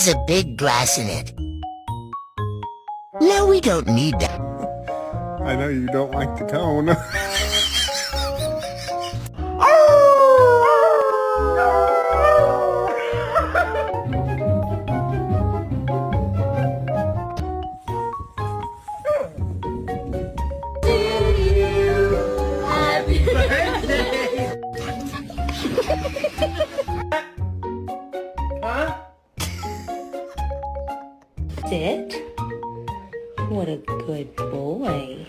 has a big glass in it. No, we don't need that. I know you don't like the cone. Happy birthday! Huh? Sit. What a good boy.